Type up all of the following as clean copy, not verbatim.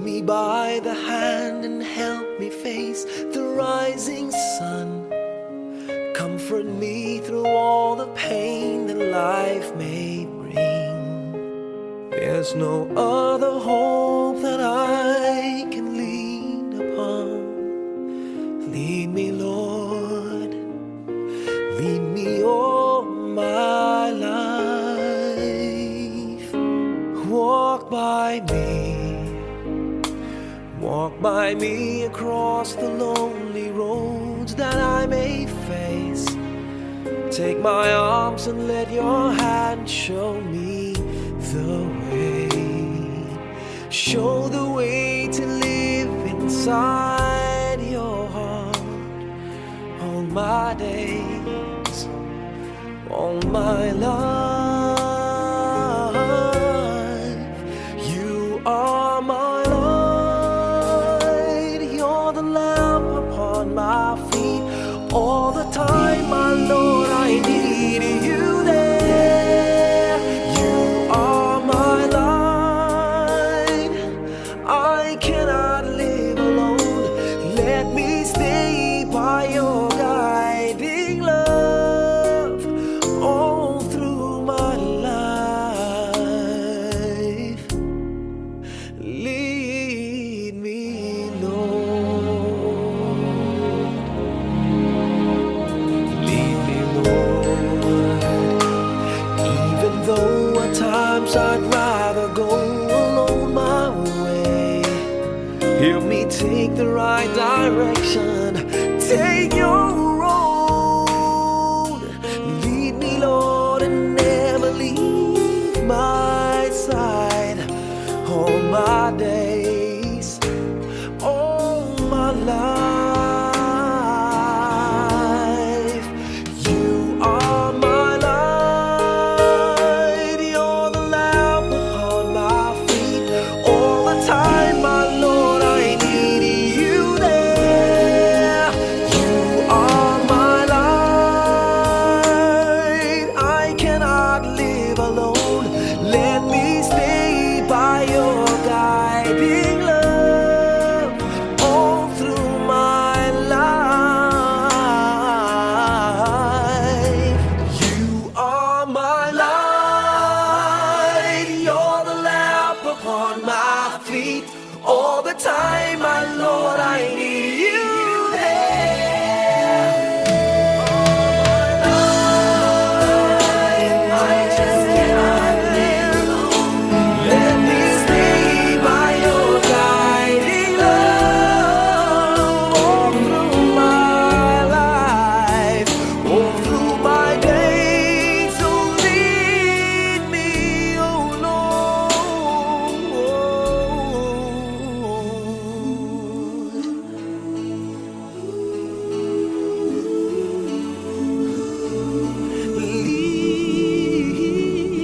me by the hand and help me face the rising sun. Comfort me through all the pain that life may bring. There's no other hope that I can lean upon. Lead me, Lord, lead me all my life. Walk by me across the lonely roads that I may face. Take my arms and let your hand show me the way. Show the way to live inside your heart all my days, all my life. You are my light, you're the lamp upon my feet. All the time, my Lord, I need you there. You are my light, I cannot live alone. Let me stay by your guiding love all through my life. Lead me, Lord. Lead me, Lord. Even though at times I'd rather go alone my way, help me take the right direction. Take your road. Lead me, Lord, and never leave my side. All my days, all my life. You are my light, you're the lamp upon my feet. All the time, my Lord, I need you there. You are my light, I cannot live alone. Let me stay by your guiding love all through my life. You are my light, you're the lamp upon my feet. All the time, my Lord, I need you there. I just cannot live alone. Let me stay by your guiding love all through my life, all through my days. So lead me, oh Lord.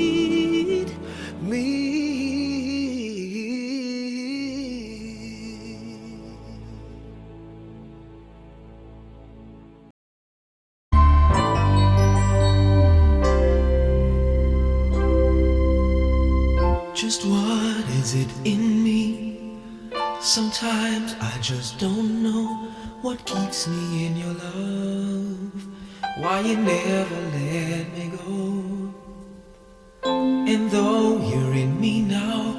Lead me. Just what is it in me? Sometimes I just don't know what keeps me in your love. Why you never let me go. And though you're in me now,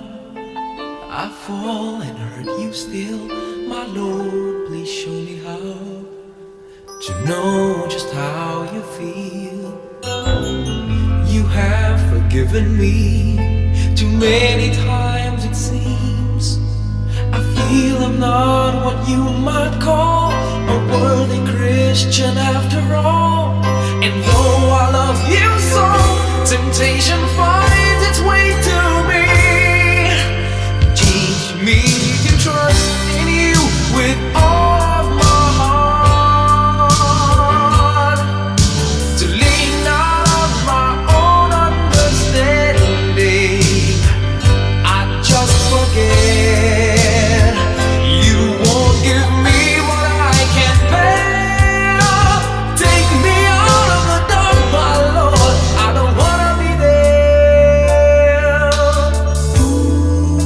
I fall and hurt you still. My Lord, please show me how to know just how you feel. You have forgiven me too many times, it seems. I feel I'm not what you might call a worthy Christian after all. And though I love you so, temptation finds its way to me. Teach me to trust in you with all of my heart, to lean not on my own understanding. I just forget you won't give me what I can't bear. Take me out of the dark, my Lord, I don't wanna be there. Ooh.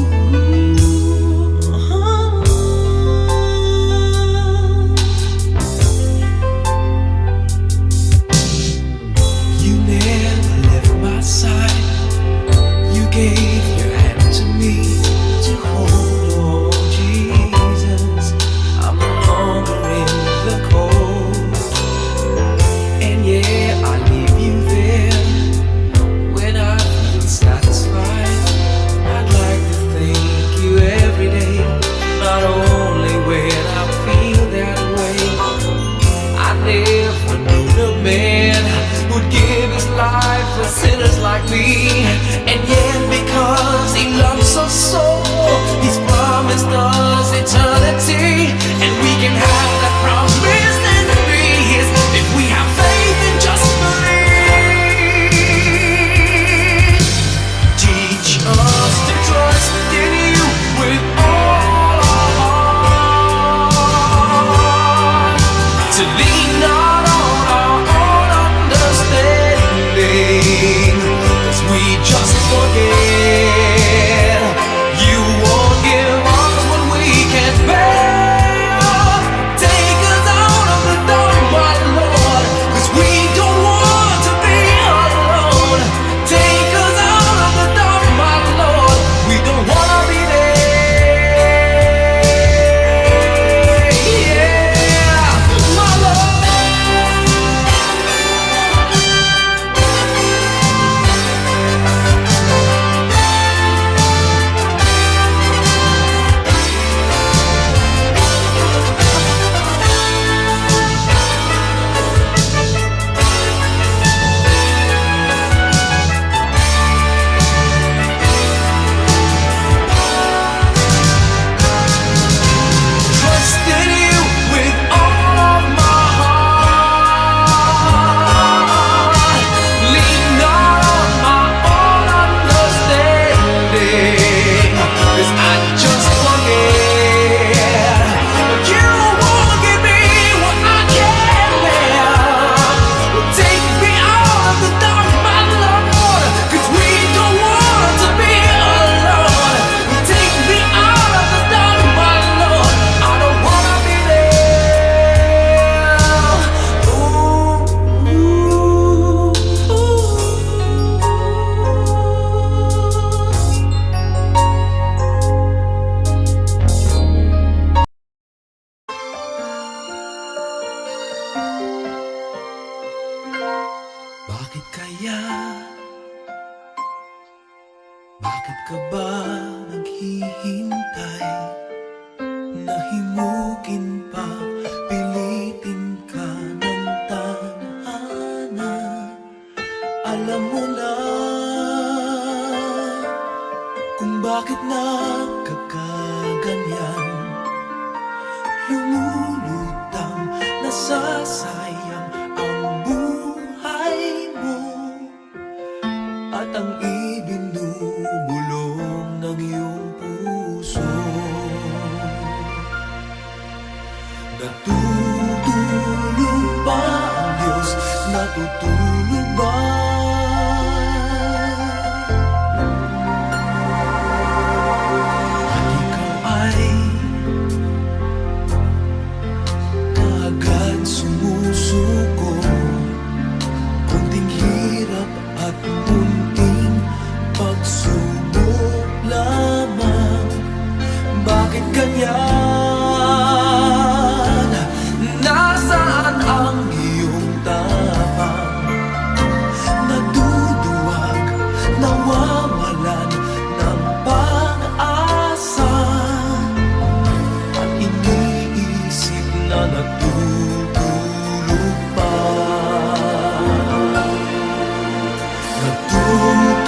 nasayang ang buhay mo at ang ibinubulong ng iyong puso. Natutulog ba ang Diyos? Natutulog ba? At ikaw ay agad sumusuko, kunting hirap at munting pagsubok lamang. Bakit ganyan? Nasaan ang iyong tapang? Naduduwag, nawawalan ng pag-asa, at iniisip na natutulog pa. Natutulog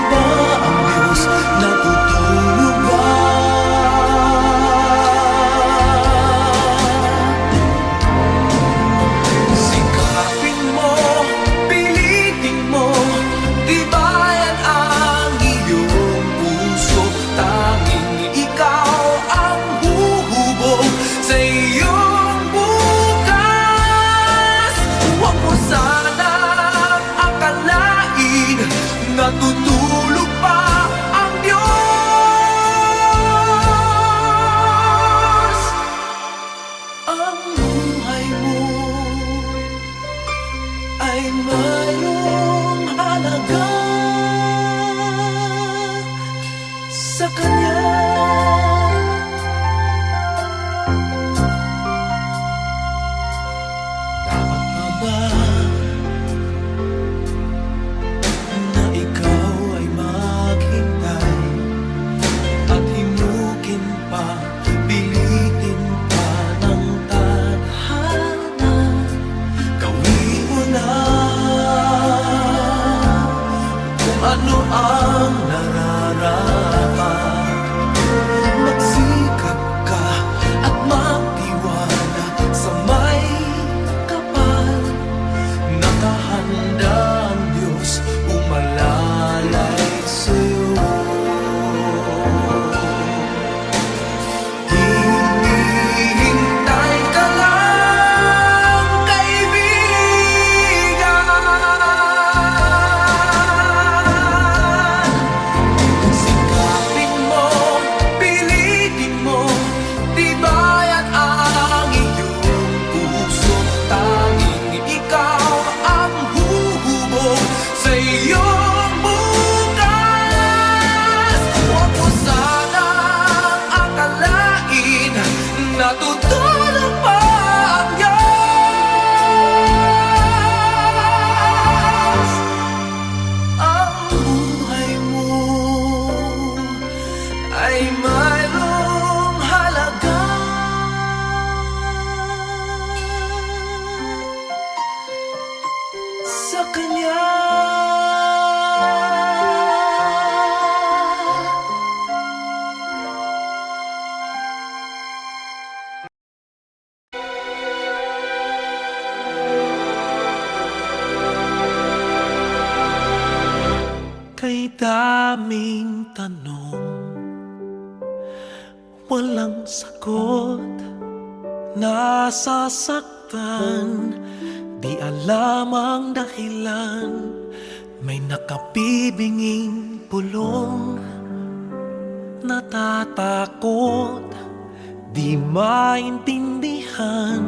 ba ang Diyos? Natutulog ba? Sikapin mo, pilitin mo, tibayan ang iyong puso. Tanging ikaw ang huhubog sa iyong bukas. Huwag mo sanang akalain natutulog pa ang Diyos. Ang buhay mo ay mayroong halaga sa Kanya. Dapat pa ba na ikaw ay maghintay at himukin pa, pilitin pa ng tadhana? Gawin mo na kung ano ang nararapat. Magsikap ka at magtiwala sa may kapal. Nakahanda ang Diyos umalalay sa'yo. Hinihintay ka lang, kaibigan. Sikapin mo, pilitin mo, tibayan ang iyong puso. Tanging ikaw ang huhubog sa iyong bukas. Huwag mo sanang akalain natutulog pa ang Diyos. Ang buhay mo ay mayroong halaga sa Kanya. Kay daming tanong, walang sagot. Nasasaktan, di alam ang dahilan. May nakabibinging pulong, natatakot, di maintindihan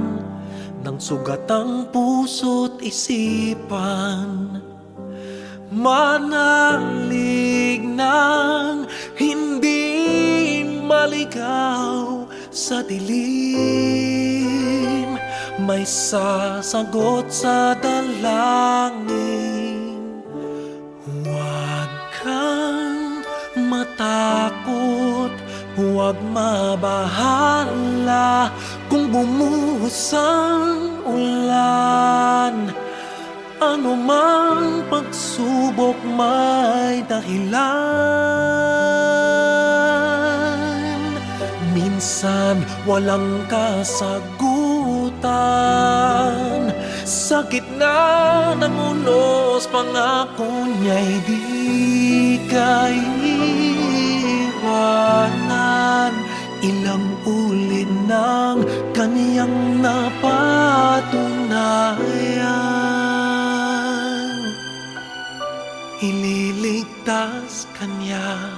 ng sugat ang puso't isipan. Manalig ng hindi maligaw sa dilim, may sasagot sa dalangin. Huwag kang matakot, huwag mabahala kung bumuhos ang ulan. Ano mang pagsubok may dahilan. Minsan walang kasagutan, kalimutan. Sa gitna ng unos, pangako niya'y di ka iiwanan. Ilang ulit ng kaniyang napatunayan. Ililigtas kanya,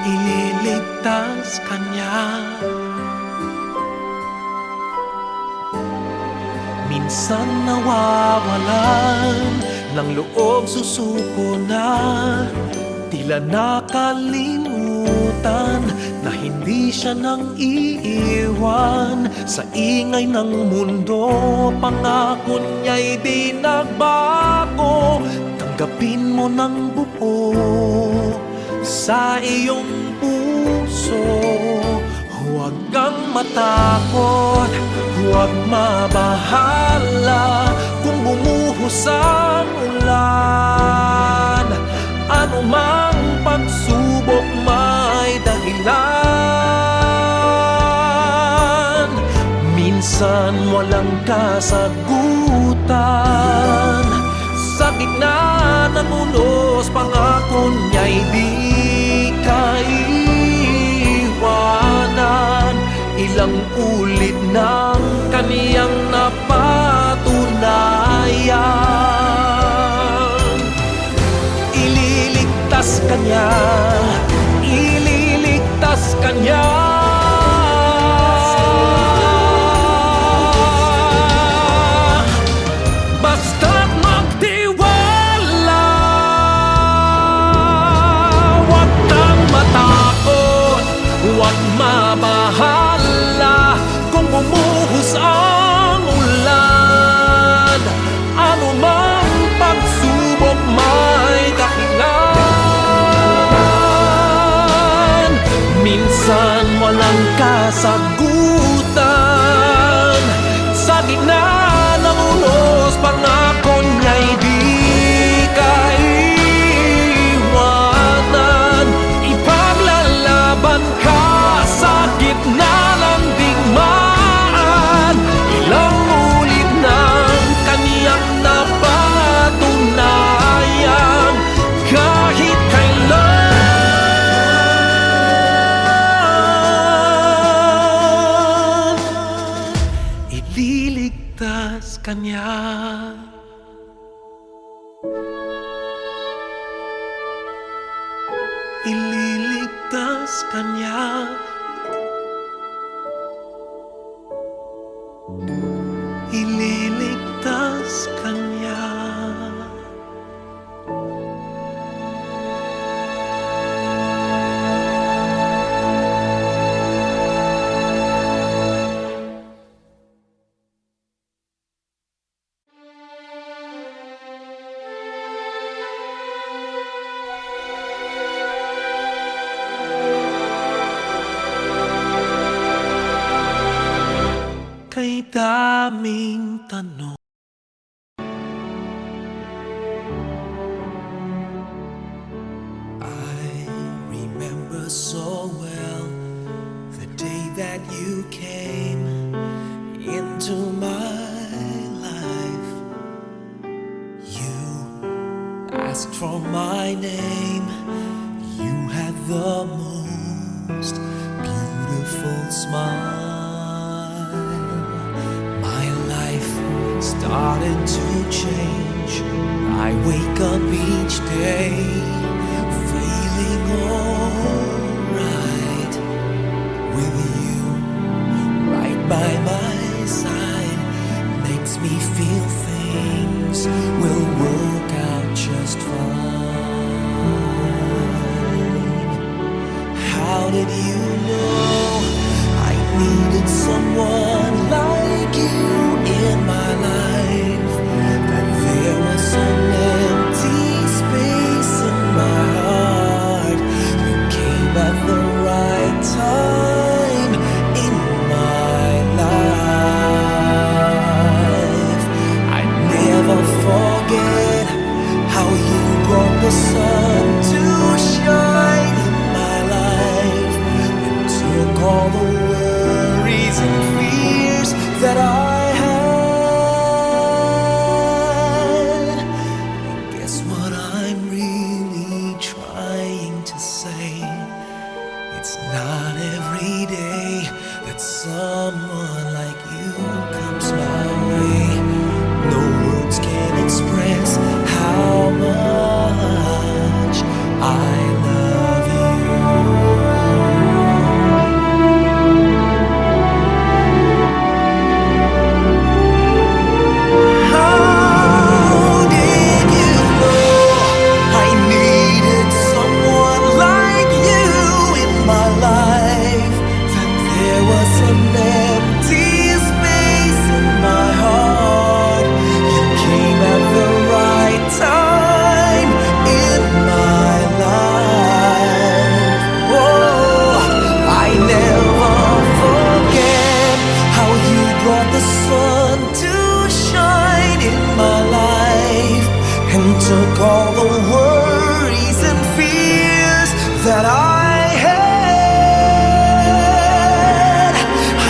ililigtas kanya. Minsan nawawalan ng loob, susuko na, tila nakalimutan na hindi siya nang iiwan. Sa ingay ng mundo, pangako niya'y di nagbago. Tanggapin mo ng buo sa iyong puso. Huwag kang matakot, huwag mabahala kung bumuhos ang ulan. Ano mang pagsubok may dahilan. Minsan walang kasagutan. Sa gitna ng unos, pangako niya'y di ka iiwanan. Ilang ulit ng kaniyang napatunayan. Ililigtas kanya, ililigtas kanya. Basta't magtiwala, huwag kang matakot, huwag mabahala kung bumuhos ang ulan. Ano mang pagsubok may dahilan. Minsan walang kasagutan. Sa gitna ng unos, pangako niya'y di ka iiwanan. Ipaglalaban ka sa gitna ng digmaan. Ilang ulit ng kaniyang napatunayan. Kahit kailan, ililigtas kanya. Ililigtas kanya. Ililigtas kanya. Kay daming tanong, I remember so well the day that you came into my life. You asked for my name. You had the most beautiful smile. Started to change. I wake up each day feeling alright. With you right by my side makes me feel things will work out just fine. How did you know I needed someone like you in my life? That there was an empty space in my heart. You came at the right time in my life. I never forget how you brought the sun to shine in my life and took all the world It's not every day that someone like you comes my way. No words can express how much I love you. How did you know I needed someone like you in my life? That there was an empty space in my heart. You came at the right time in my life. Oh, I never forget how you brought the sun to shine in my life and took all the worries and fears that I had.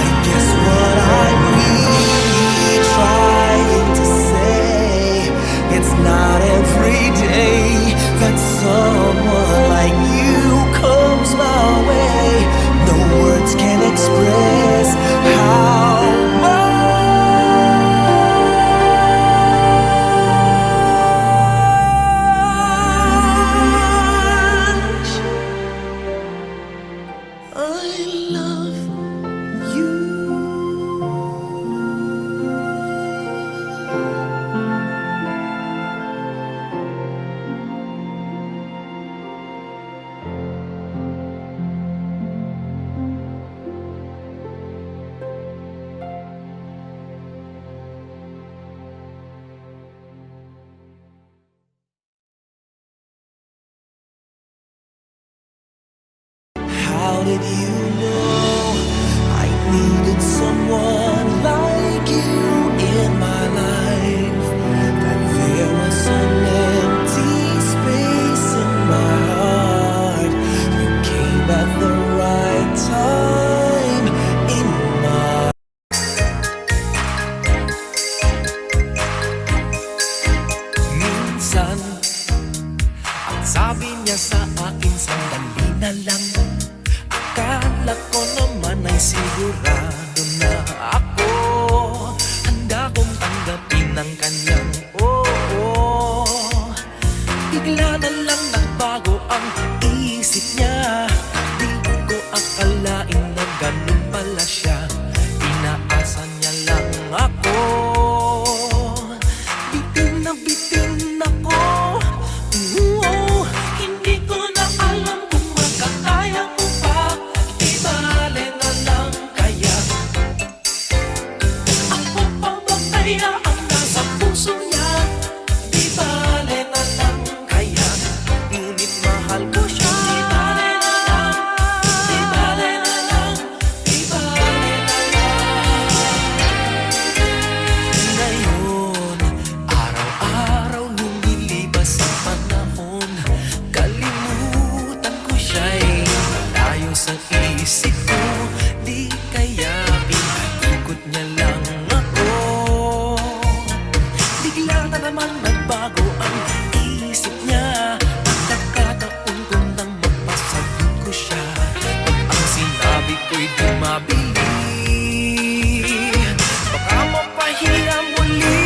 I guess what I'm really trying to say, it's not every day that someone like you comes my way. No words can express how much I love you. How did you know I needed someone like you in my life? That there was an empty space in my heart. You came at the right time in my minsan. Ang sabi niya sa akin, sandali na lang. Akala ko naman ay sigurado na ako. Handa kong tanggapin ang kanyang oo. Bigla na lang nagbago ang isip niya. Di ko akalain na ganun pala siya. Inaasa niya lang ako. Bitin ako. Hindi ko na alam kung makakaya ko pa. Di bale na lang kaya. Ako pa ba kaya ang nasa puso niya? Di bale na lang kaya. Ngunit mahal ko siya. Di bale na lang. Di bale na lang. Di bale na lang. Ngayon, araw-araw lumilibas ang panahon. Kalimutan ko siya'y malayo sa isip ko. Di kaya pinaikot niya lang ako. Bigla na naman nagbago ang isip niya. Nagkataon ko nang mapasagot ko siya. Pag ang sinabi ko'y di mabili, baka mapahiya muli.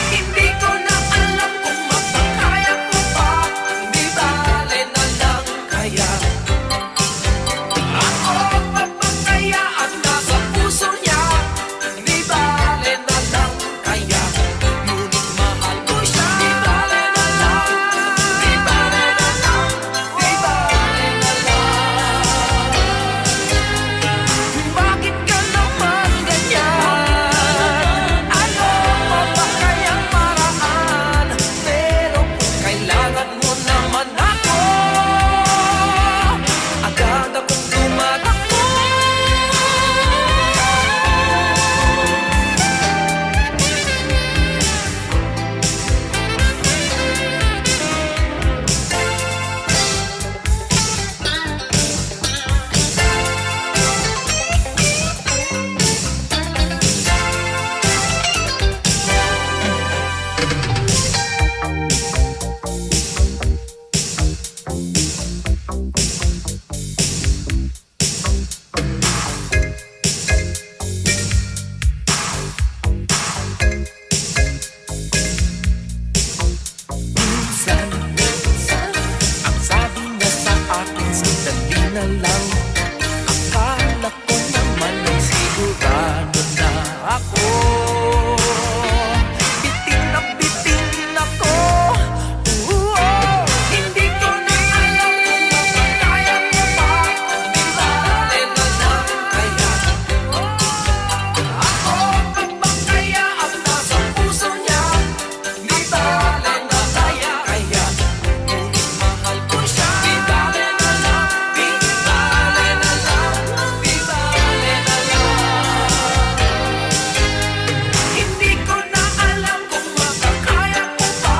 Hindi ko na alam kung makakaya ko pa. Di bale na lang kaya. lang. Akala ko naman ay sigurado na ako. Bitin na bitin ako. Hindi ko na alam kung makakaya ko pa. Di bale na lang kaya ako pagpapayaan na sa puso niya. Di bale na kaya ngunit mahal ko siya. Di bale na lang, di bale na lang, di bale na lang. Hindi ko na alam kung makakaya ko pa.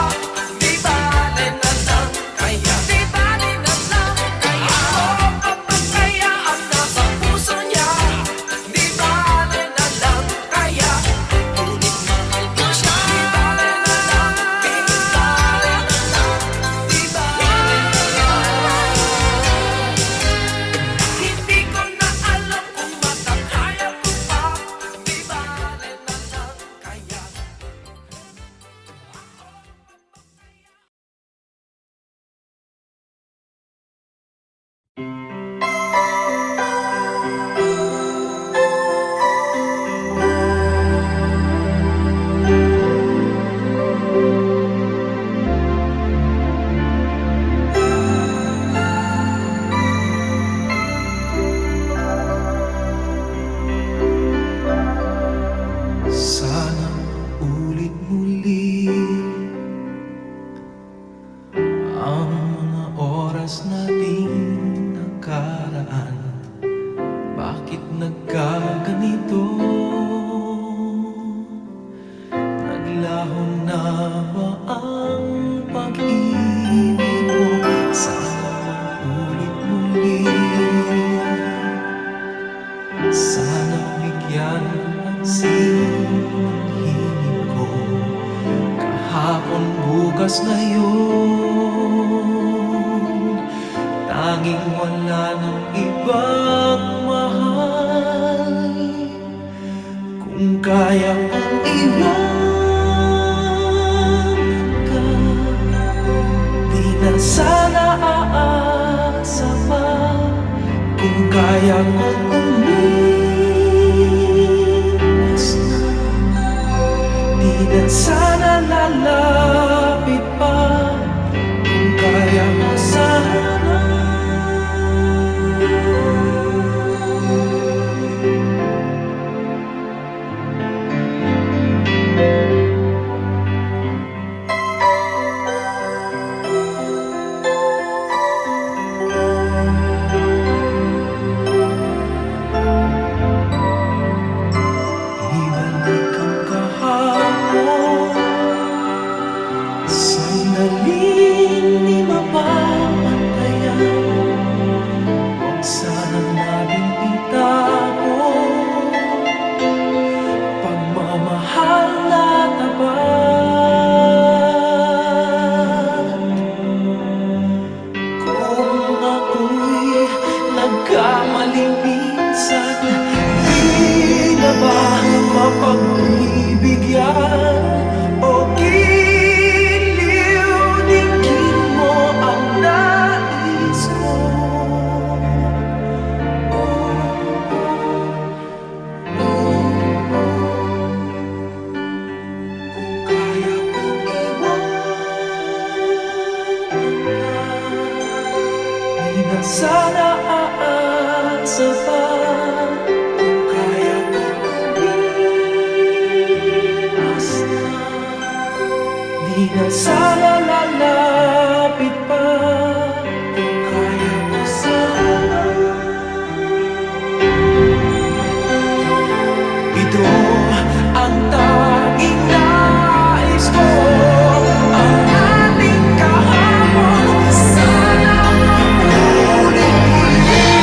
Di bale na lang kaya, di bale na lang kaya ako pagpapayaan na sa puso niya. Di bale na lang kaya ngunit mahal ko siya. Di bale na lang, di bale na lang, di bale na lang. Hindi ko na alam kung makakaya ko pa. Di bale na lang kaya. Sana ulit muli ang mga oras nating nakaraan. Bakit nagkaganito? Naglaho na ba ang pag-ibig mo? Sana ulit muli. Sana bigyan pansin ang hingin ko. Kahapon, bukas na yun. Tanging wala ng ibang mahal. Kung kaya kong iwan ka, di na sana aasa pa. Kung kaya kong umiwas na, di na sana lalapit pa. Kung kaya mo sana. Ibalik ang kahapon, sandaling di mapapatayan. Huwag sana nating itapon pagmamahal na tapat. Kung ako'y nagkamali minsan, di na ba mapagbibigyan o giliw-digin mo ang nais ko? Kaya kong iwanan ka, di na sana aasa pa. Kung kaya kong umiwas na, di na sana lalapit pa. Kung kaya ko sana. Ito ang tanging nais ko, ang ating kahapon. Sana maulit-ulit.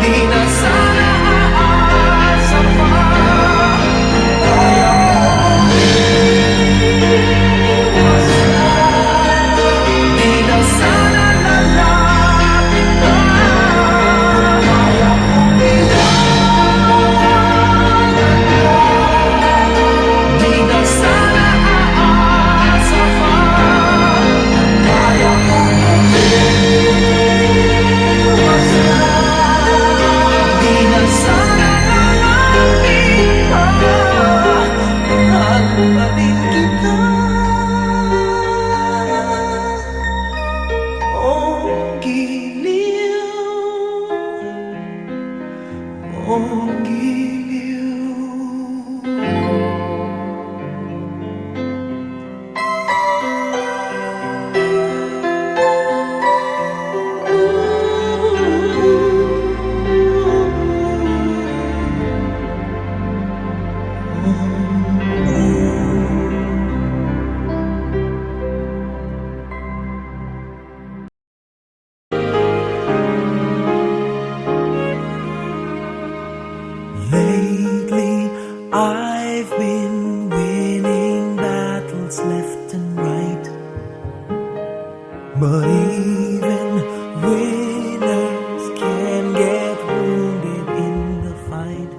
Di na sana aasa pa. Kaya mo But even winners can get wounded in the fight.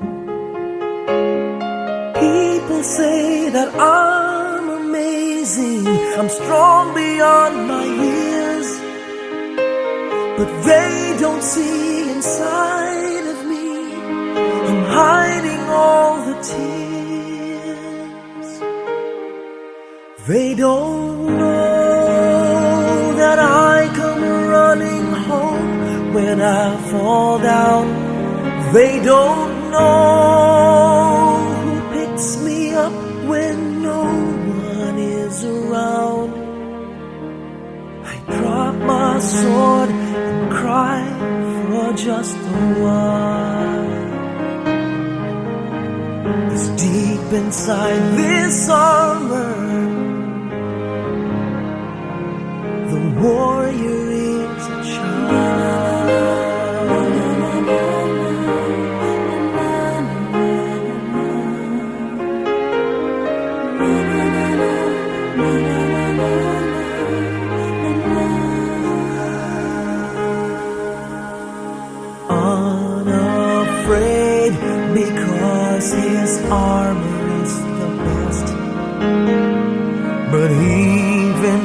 People say that I'm amazing, I'm strong beyond my years, but they don't see inside of me. I'm hiding all the tears. They don't know that I come running home when I fall down. They don't know who picks me up when no one is around. I drop my sword and cry for just a while. It's deep inside this armor. The warrior is a child. Unafraid because his armor is the best. But even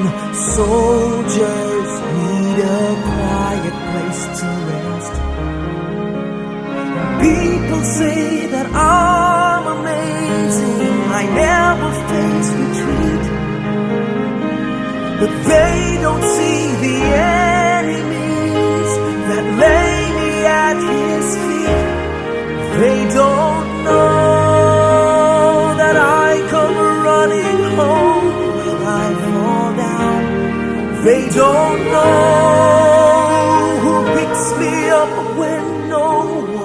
soldiers need a quiet place to rest. People say that I'm amazing, I never face retreat, but they don't see the enemies that lay me at his feet. They don't know that I come running home when I fall down. They don't know who picks me up when no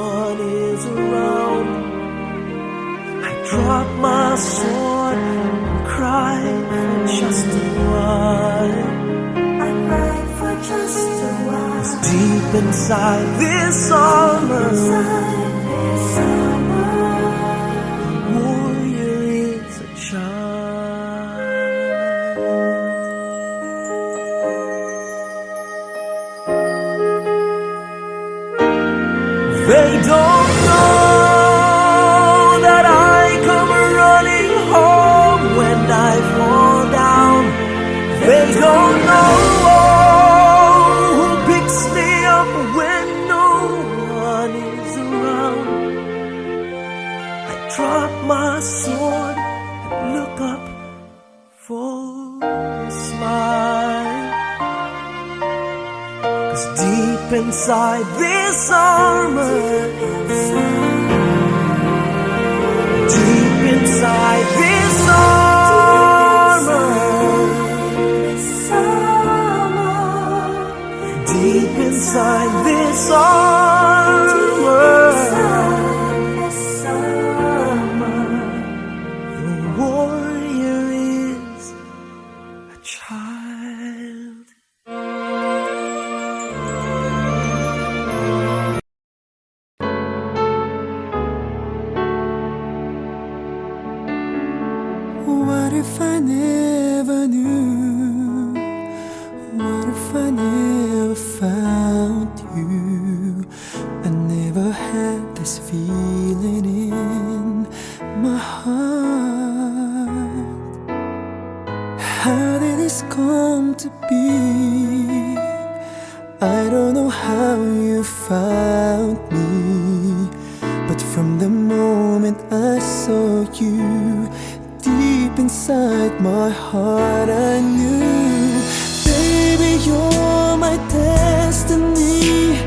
one is around. I drop my sword and cry for just a while. I cry for just a while. It's deep inside this armor. The warrior is a child. They don't know that I come running home when I fall down. They don't know who picks me up when no one is around. I drop my sword and look up for a smile. 'Cause deep inside this armor, deep inside this armor, deep inside this armor, the warrior is a child. What if I never knew? What if I never found you? I never had this feeling in my heart. How did this come to be? I don't know how you found me, but from the moment I saw you, deep inside my heart I knew, baby, you're my destiny.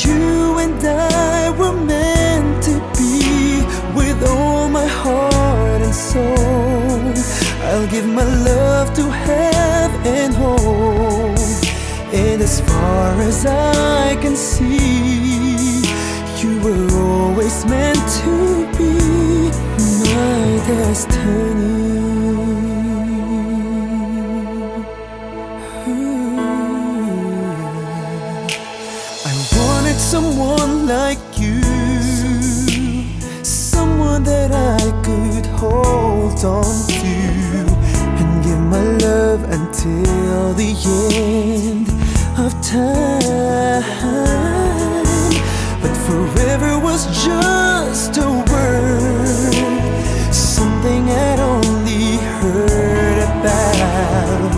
You and I were meant to be. With all my heart and soul, I'll give my love to have and hold. And as far as I can see, you were always meant to be my destiny. I wanted someone like you, someone that I could hold on to and give my love and till the end of time. But forever was just a word, something I'd only heard about.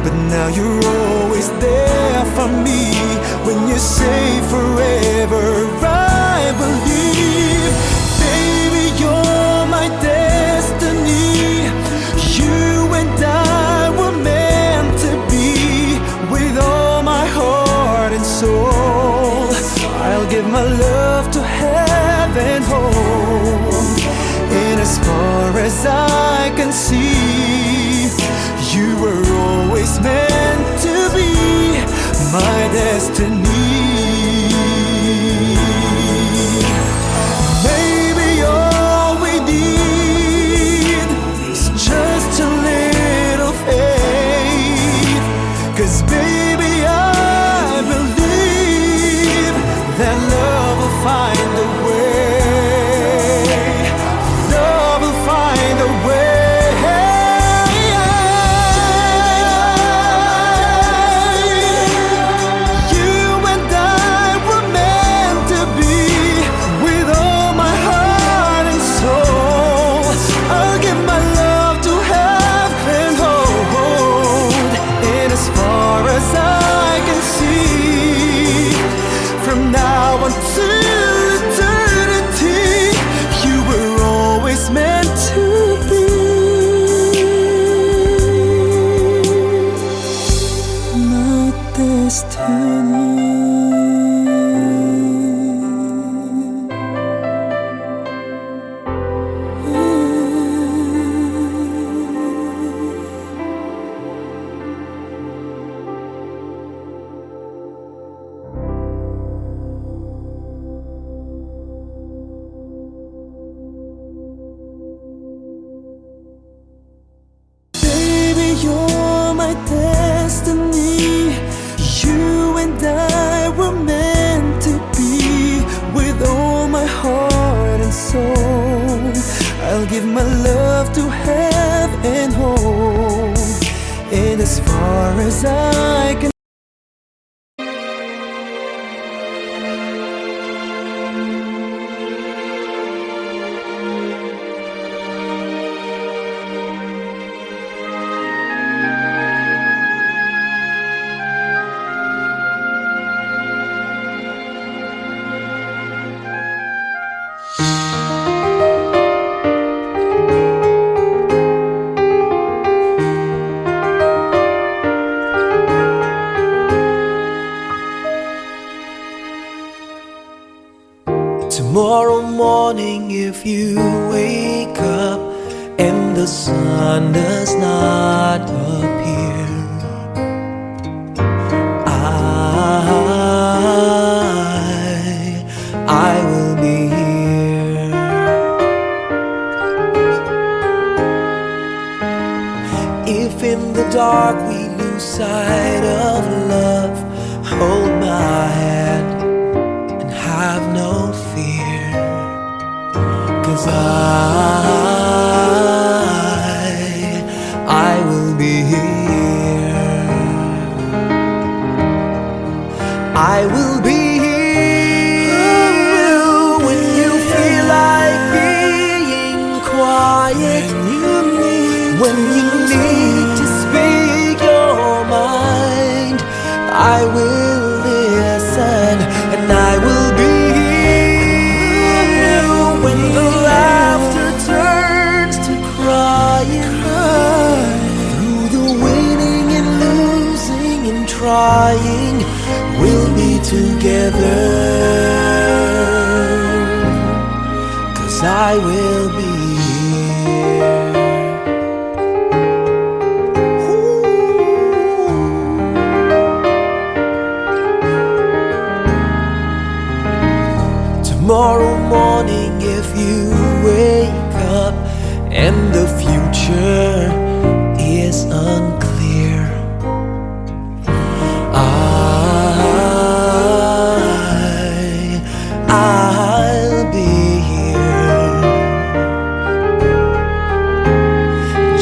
But now you're always there for me. When you say forever, I believe. Baby, you're my destiny. You and I were meant to be. With all my heart and soul, I'll give my love to heaven home. And as far as I can see, you were always meant to be my destiny. Maybe all we need is just a little faith. 'Cause baby, I believe that love will find a way. Love will find a way. You're my destiny. You and I were meant to be. With all my heart and soul, I'll give my love to heaven home. And as far as I can tomorrow morning, if you wake up and the sun does not appear, I will be here. If in the dark we lose sight of love, hold my hand and have no fear. 'Cause I will be here. I will be here when you feel like being quiet, when you need to speak your mind. I will listen and I will be here when the laughter turns to crying. Through the winning and losing and trying, we'll be together. 'Cause I will be here. Tomorrow morning, if you wake up and the future is unclear, I'll be here.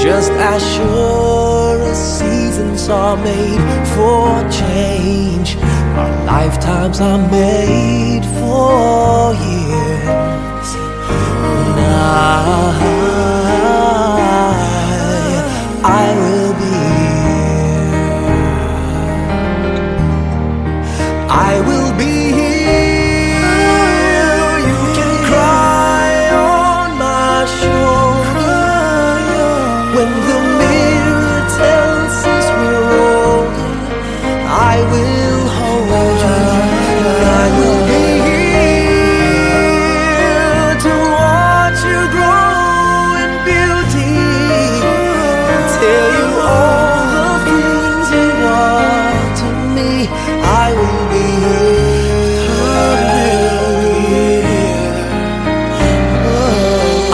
Just as sure as seasons are made for change. Our lifetimes are made for years. And I will be here. I will be here. You can cry on my shoulder when the mirror tells us we're older. I will hold you. I will be here to watch you grow in beauty and tell you all the things you are to me. I will be here.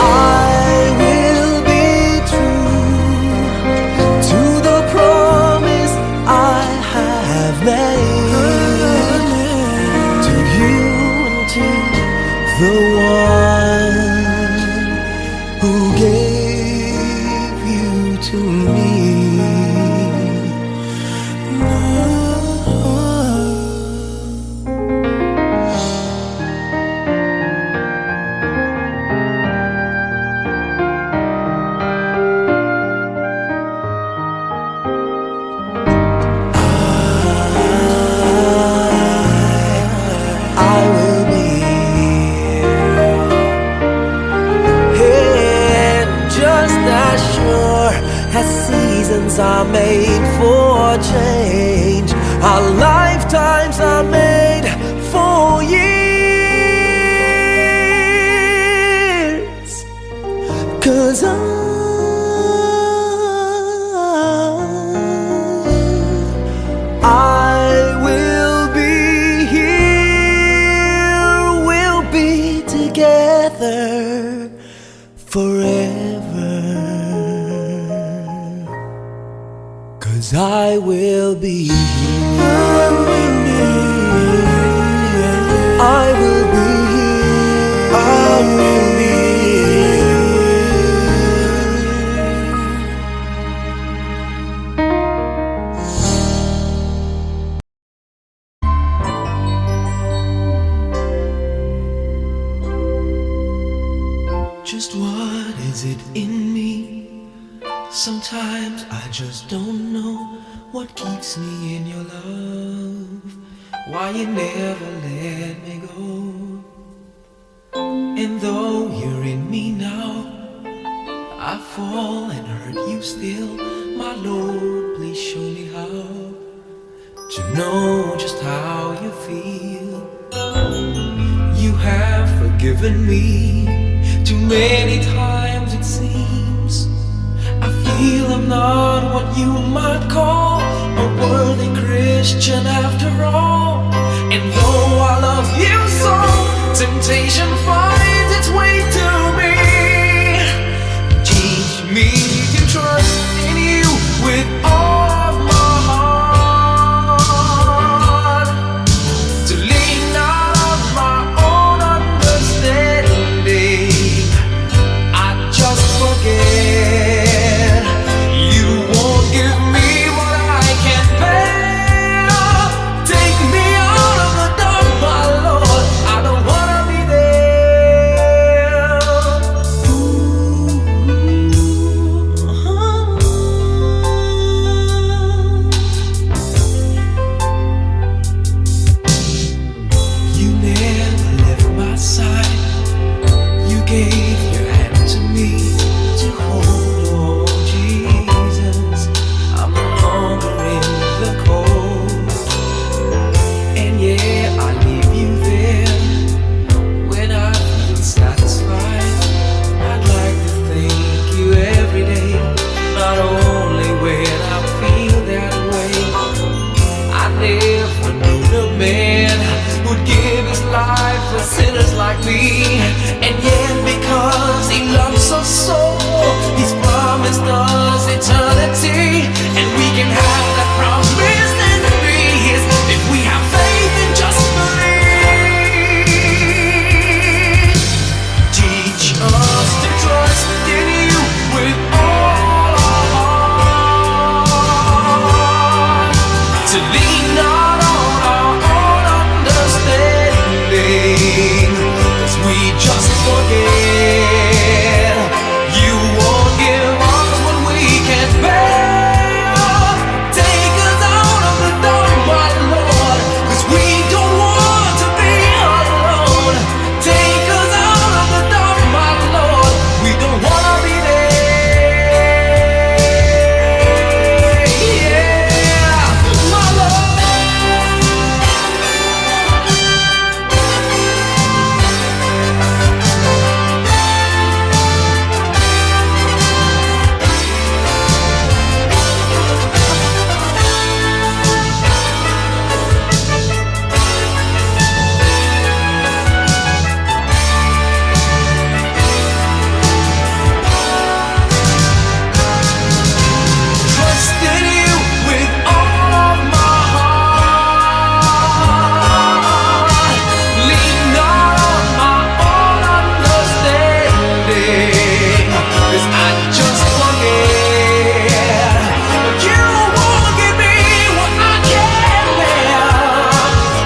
I will be true to the promise I have made to you and to the one who gave you to me. I will be here. And just as sure as seasons are made for change, our lifetimes are made for years. 'Cause I will be here. We'll be together forever. 'Cause I will be here. I will be here. I will be here. Just what is it in me? Sometimes I just don't know what keeps me in your love. Why you never let me go. And though you're in me now, I fall and hurt you still. My Lord, please show me how to know just how you feel. You have forgiven me too many times, it seems. I feel I'm not what you might call a worthy Christian after all. And though I love you so, temptation finds its way to me. Teach me to trust in you with all of my heart, to lean not on my own understanding. I just forget. You won't give me what I can't bear. Take me out of the dark, my Lord. I don't wanna be there. to lean not on our own understanding, 'cause we just forget. You won't give us what we can't bear. Take us out of the dark, my Lord, 'cause we don't want to be alone. Take us out of the dark, my Lord, we don't wanna be there. Yeah, my Lord. Trust in you with all of my heart. Lean not on my own understanding, 'cause I just forget. But you won't give me what I can't bear.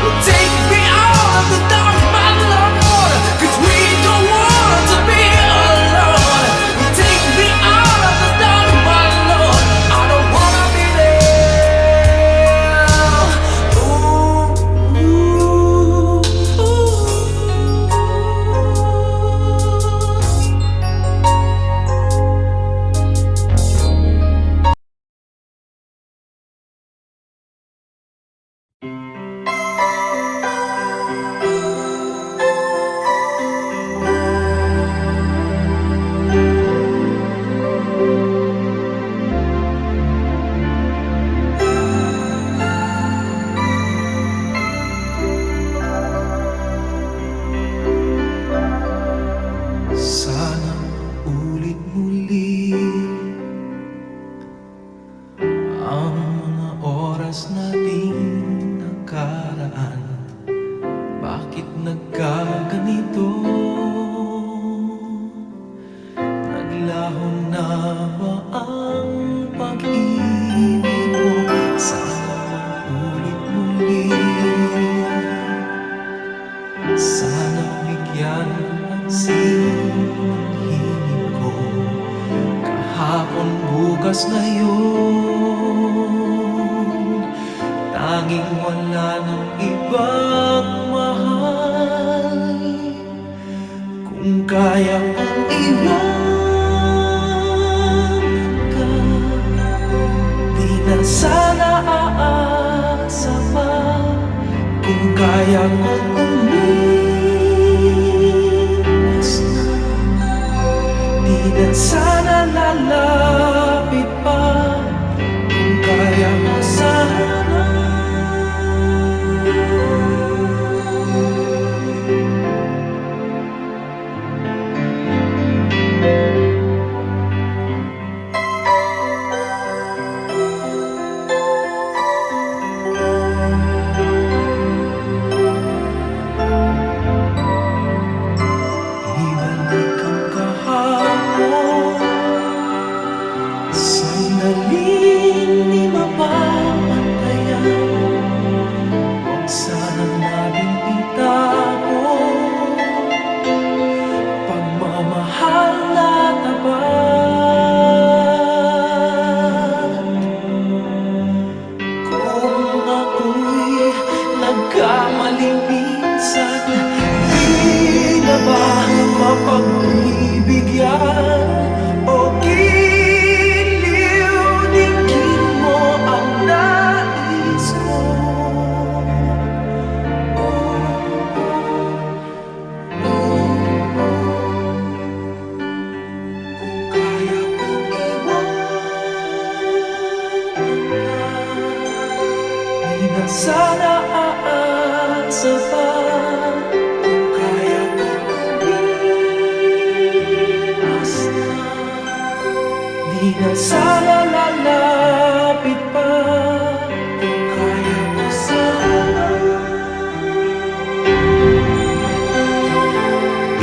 Well, take me out of the dark, my Lord, 'cause we don't want to be alone. Take me out of the dark, my Lord, I don't wanna be there. Ooh, ooh, ooh. Sana ulit muli ang mga oras nating nakaraan. Bakit nagkaganito? Naglaho na ba ang pag-ibig mo? Sana ulit muli. Sana bigyan ang ng hingin ko. Kahapon, bukas na yun. Tanging wala ng ibang mahal. Kung kaya kong iwan ka, di na sana aasa pa. Kung kaya kong umiwas na, di na sana lalapit pa. Kung kaya mo sana. Ibalik ang kahapon, sandaling di mapapatayan. Huwag sana nating itapon pagmamahal na tapat. Kung ako'y nagkamali minsan, di na ba mapagbibigyan o giliw dinggin mo ang nais ko? Kaya kong iwanan ka, di na sana aasa pa. Kung kaya kong umiwas na, di na sana lalapit pa. Kung kaya mo sana.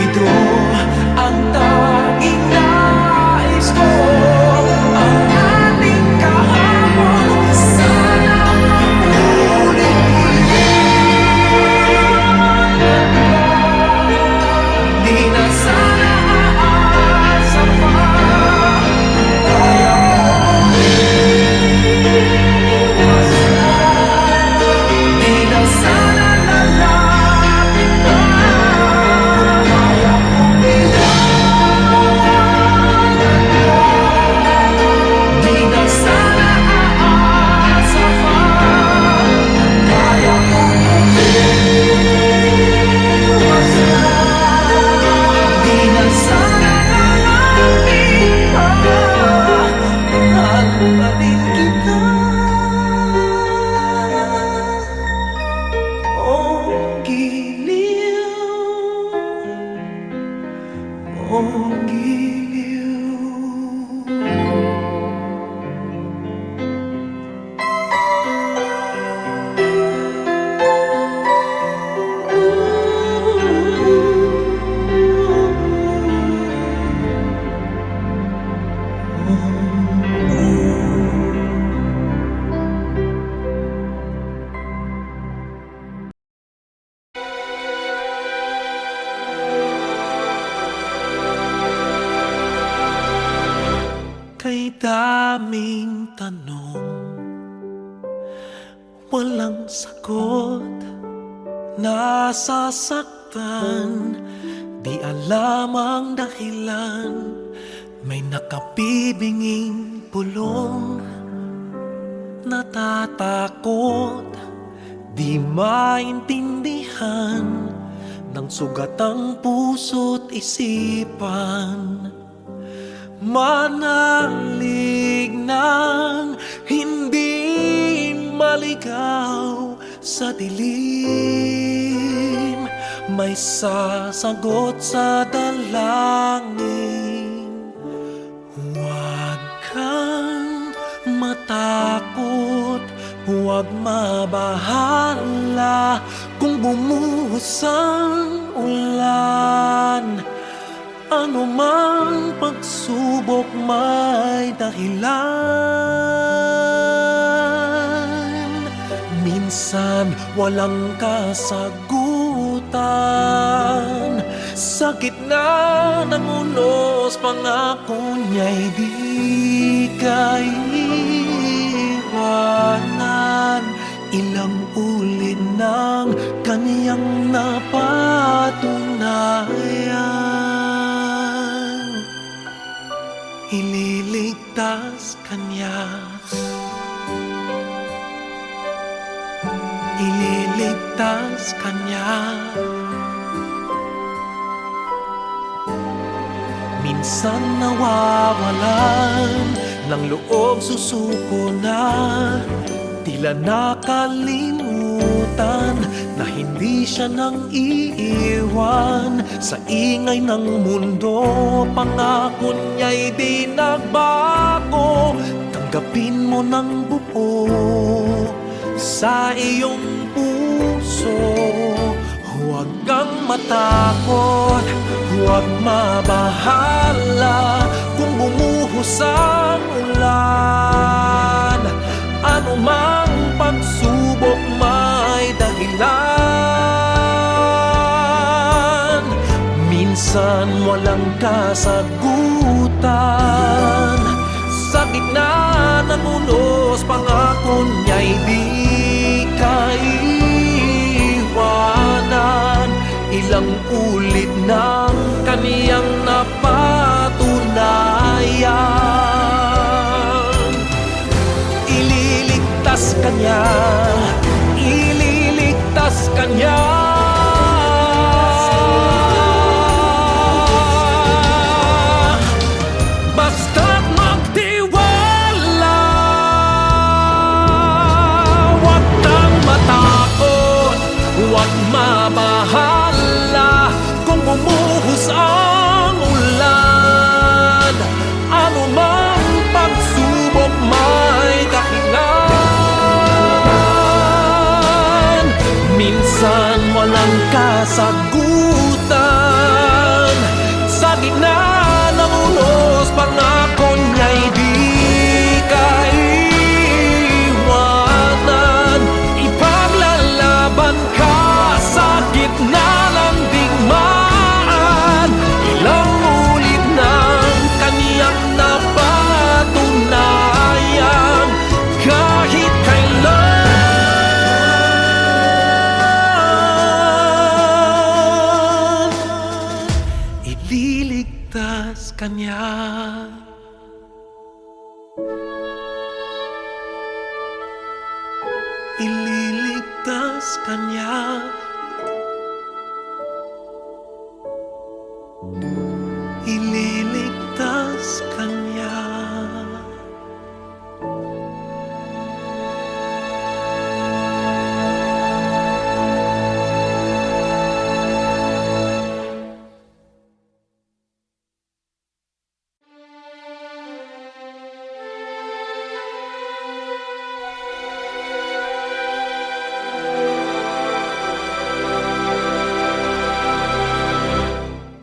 Ito ang tanging nais ko. Ang ating kahapon, sana daming tanong, walang sagot. Nasasaktan, di alam ang dahilan. May nakabibinging pulong, natatakot, di maintindihan ng sugat ang puso't isipan. Manalig ng hindi maligaw sa dilim, may sasagot sa dalangin. Huwag kang matakot, huwag mabahala kung bumuhos ang ulan. Ano mang pagsubok may dahilan. Minsan walang kasagutan, sa gitna ng unos pangako niya'y di kaiwanan. Ilang ulit ng kaniyang napatunayan, ililigtas kanya, ililigtas kanya. Minsan nawawalan ng loob, susuko na, tila nakalimutan na hindi siya nang iiwan. Sa ingay ng mundo, pangako niya'y di nagbago. Tanggapin mo ng buo sa iyong puso. Huwag kang matakot, huwag mabahala kung bumuhos ang ulan. Ano mang pagsubok may dahilan. Minsan walang kasagutan, sa gitna ng unos pangako niya'y di kaiwanan. Ilang ulit ng kaniyang napatunayan, ililigtas kanya, ililigtas kanya. Basta't magtiwala, huwag kang matakot, huwag mabahala kung bumuhos ang ulan. Ano mang pagsubok may dahilan. Minsan walang kasagutan, sa gitna ng unos pangako niya'y di kaiwanan. Ipaglalaban ka sa gitna ng digmaan. Ilang ulit ng kaniyang napatunayan, kahit kailan ililigtas kanya. Ililigtas kanya, ililigtas kanya.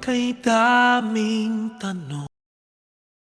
Kay daming tanong,